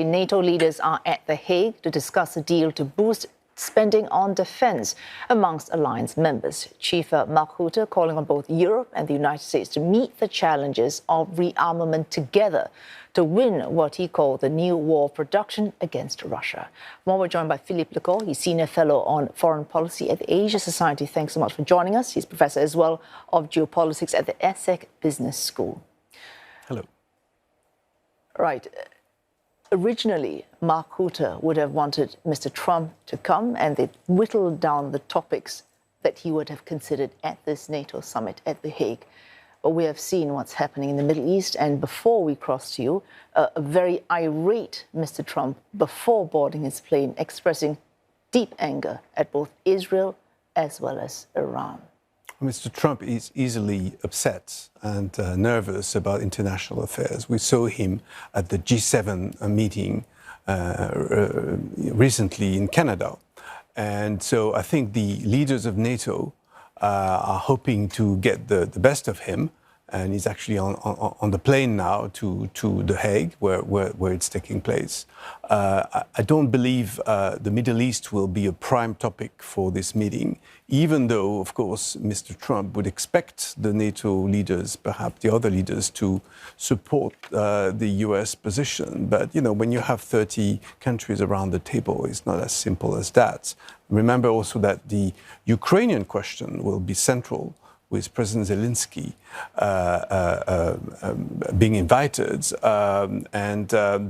NATO leaders are at The Hague to discuss a deal to boost spending on defense amongst alliance members. Chief Mark Rutte calling on both Europe and the United States to meet the challenges of rearmament together to win what he called the new war production against Russia. More, we're joined by Philippe Le Corre. He's Senior Fellow on Foreign Policy at the Asia Society. Thanks so much for joining us. He's Professor as well of Geopolitics at the ESSEC Business School. Hello. Right. Originally, Mark Rutte would have wanted Mr. Trump to come, and they whittled down the topics that he would have considered at this NATO summit at The Hague. But we have seen what's happening in the Middle East, and before we cross to you, a very irate Mr. Trump, before boarding his plane, expressing deep anger at both Israel as well as Iran. Mr. Trump is easily upset and nervous about international affairs. We saw him at the G7 meeting recently in Canada. And so I think the leaders of NATO are hoping to get the best of him. And he's actually on the plane now to The Hague, where it's taking place. I don't believe the Middle East will be a prime topic for this meeting, even though, of course, Mr. Trump would expect the NATO leaders, perhaps the other leaders, to support the US position. But, you know, when you have 30 countries around the table, it's not as simple as that. Remember also that the Ukrainian question will be central, with President Zelensky being invited.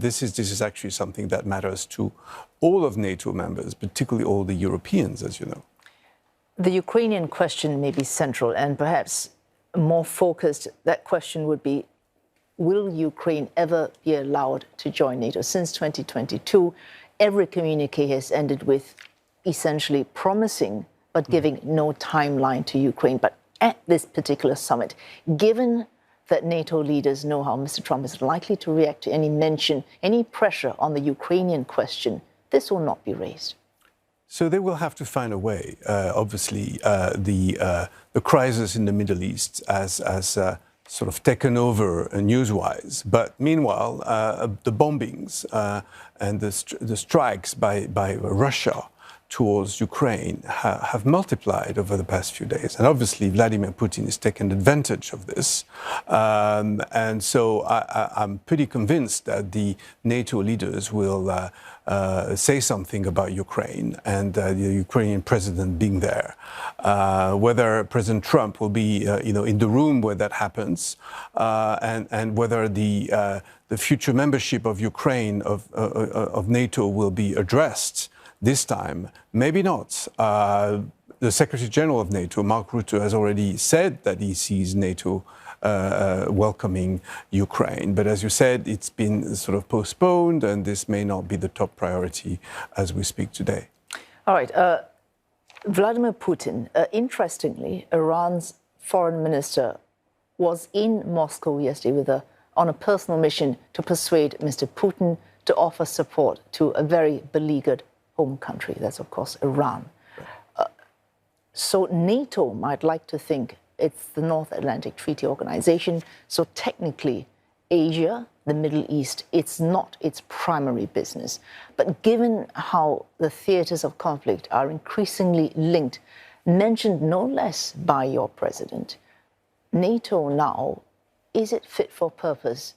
This is actually something that matters to all of NATO members, particularly all the Europeans, as you know. The Ukrainian question may be central, and perhaps more focused, that question would be, will Ukraine ever be allowed to join NATO? Since 2022, every communique has ended with essentially promising, but giving no timeline to Ukraine. But at this particular summit, given that NATO leaders know how Mr. Trump is likely to react to any mention, any pressure on the Ukrainian question, this will not be raised. So they will have to find a way. Obviously, the crisis in the Middle East has sort of taken over news-wise. But meanwhile, the bombings and the strikes by Russia towards Ukraine have multiplied over the past few days. And obviously, Vladimir Putin has taken advantage of this. And so I'm pretty convinced that the NATO leaders will say something about Ukraine and the Ukrainian president being there. Whether President Trump will be in the room where that happens, and whether the future membership of Ukraine of NATO will be addressed this time, maybe not. The Secretary General of NATO, Mark Rutte, has already said that he sees NATO welcoming Ukraine. But as you said, it's been sort of postponed, and this may not be the top priority as we speak today. All right. Vladimir Putin, interestingly, Iran's foreign minister was in Moscow yesterday on a personal mission to persuade Mr. Putin to offer support to a very beleaguered home country. That's, of course, Iran. So NATO might like to think it's the North Atlantic Treaty Organization. So technically, Asia, the Middle East, it's not its primary business. But given how the theaters of conflict are increasingly linked, mentioned no less by your president, NATO now, is it fit for purpose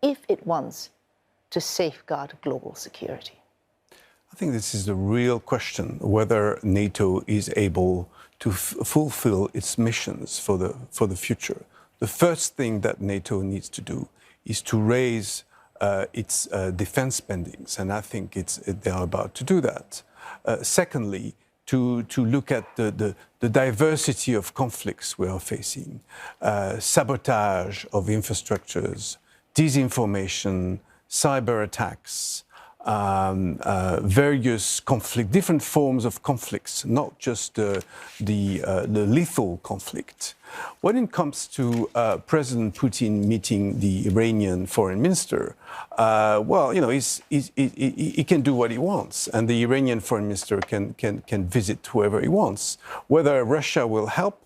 if it wants to safeguard global security? I think this is the real question, whether NATO is able to fulfill its missions for the future. The first thing that NATO needs to do is to raise its defense spendings, and I think they are about to do that. Secondly, to look at the diversity of conflicts we are facing, sabotage of infrastructures, disinformation, cyber attacks, various different forms of conflicts, not just the lethal conflict. When it comes to President Putin meeting the Iranian foreign minister, well, you know, he can do what he wants, and the Iranian foreign minister can visit whoever he wants. Whether Russia will help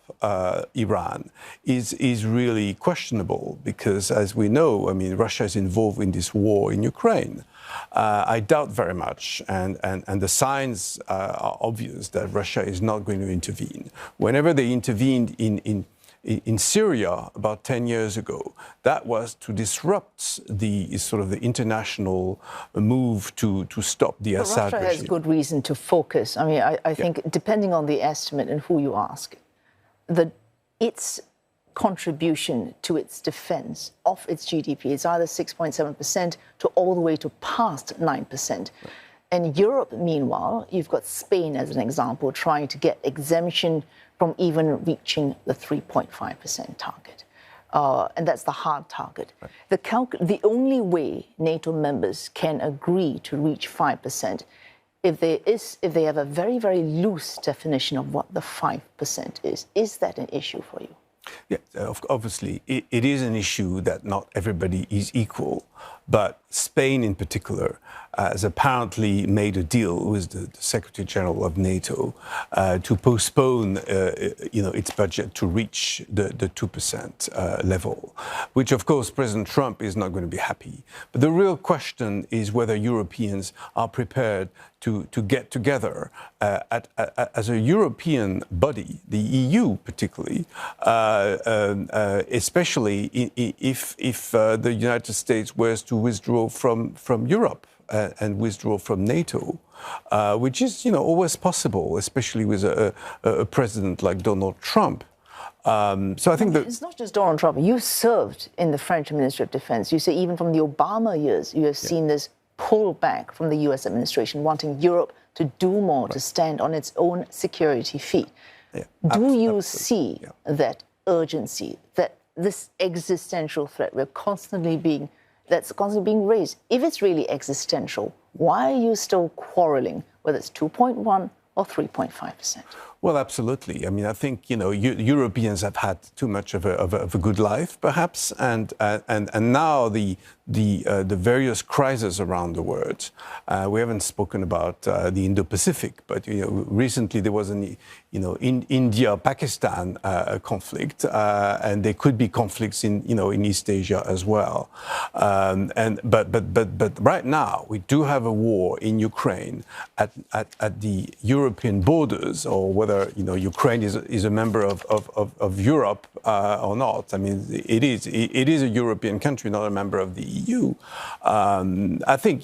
Iran is really questionable, because, as we know, I mean, Russia is involved in this war in Ukraine. I doubt very much, and the signs are obvious that Russia is not going to intervene. Whenever they intervened in Syria about 10 years ago, that was to disrupt the sort of the international move to stop the Assad regime. Russia has good reason to focus. I mean, I think depending on the estimate and who you ask, its contribution to its defense of its GDP is either 6.7% to all the way to past 9%. Right. And Europe, meanwhile, you've got Spain as an example, trying to get exemption from even reaching the 3.5% target. And that's the hard target. Right. The only way NATO members can agree to reach 5% if they have a very, very loose definition of what the 5% is that an issue for you? Yeah, obviously, it is an issue that not everybody is equal, but Spain in particular has apparently made a deal with the Secretary General of NATO to postpone its budget to reach the 2% level, which of course President Trump is not going to be happy. But the real question is whether Europeans are prepared to get together as a European body, the EU particularly, especially if the United States was to withdraw from Europe and withdraw from NATO, which is always possible, especially with a president like Donald Trump. So I think that it's not just Donald Trump. You served in the French Ministry of Defense. You say even from the Obama years, you have seen this pull back from the U.S. administration, wanting Europe to do more, to stand on its own security feet. Yeah, do you see that urgency, that this existential threat that's constantly being raised? If it's really existential, why are you still quarreling whether it's 2.1 or 3.5%? Well, absolutely. I mean, I think Europeans have had too much of a good life, perhaps, and now the various crises around the world. We haven't spoken about the Indo-Pacific, but recently there was an India-Pakistan conflict, and there could be conflicts in East Asia as well. But right now we do have a war in Ukraine at the European borders, or whether Ukraine is a member of Europe or not. I mean, it is a European country, not a member of the EU. I think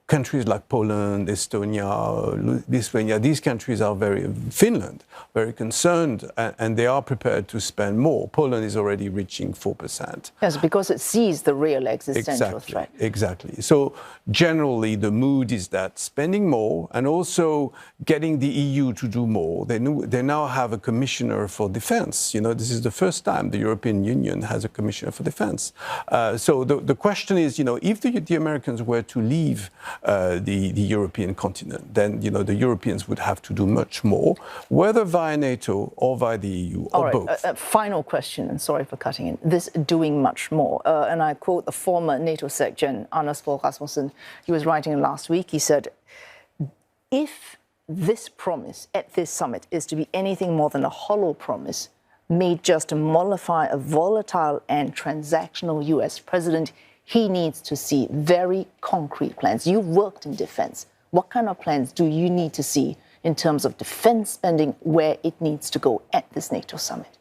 countries like Poland, Estonia, Lithuania, these countries are Finland, very concerned, and they are prepared to spend more. Poland is already reaching 4%. Yes, because it sees the real existential threat. Exactly. So generally, the mood is that spending more and also getting the EU to do more. They now have a commissioner for defense. This is the first time the European Union has a commissioner for defense. So the question is, if the Americans were to leave the European continent, then the Europeans would have to do much more, whether via NATO or via the EU or both. Final question, and sorry for cutting in. This doing much more, and I quote the former NATO Sec Gen, Anders Fogh Rasmussen. He was writing last week. He said, "If this promise at this summit is to be anything more than a hollow promise made just to mollify a volatile and transactional U.S. president, he needs to see very concrete plans." You've worked in defense. What kind of plans do you need to see in terms of defense spending, where it needs to go at this NATO summit?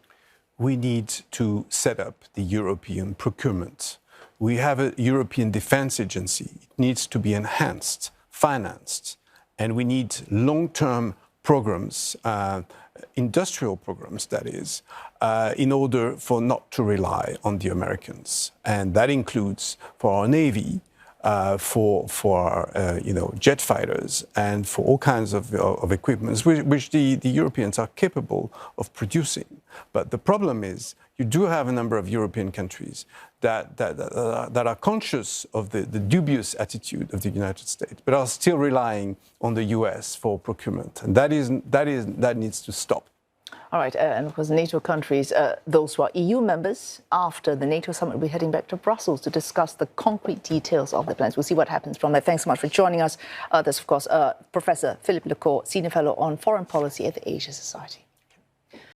We need to set up the European procurement. We have a European Defence Agency. It needs to be enhanced, financed, and we need long-term programs, industrial programs, that is, in order for not to rely on the Americans. And that includes for our Navy, for our jet fighters, and for all kinds of equipment, which the Europeans are capable of producing. But the problem is, you do have a number of European countries that are conscious of the dubious attitude of the United States, but are still relying on the US for procurement, and that needs to stop. All right, and of course, NATO countries, those who are EU members, after the NATO summit, will be heading back to Brussels to discuss the concrete details of the plans. We'll see what happens from there. Thanks so much for joining us. There's, of course, Professor Philippe Le Corre, Senior Fellow on Foreign Policy at the Asia Society.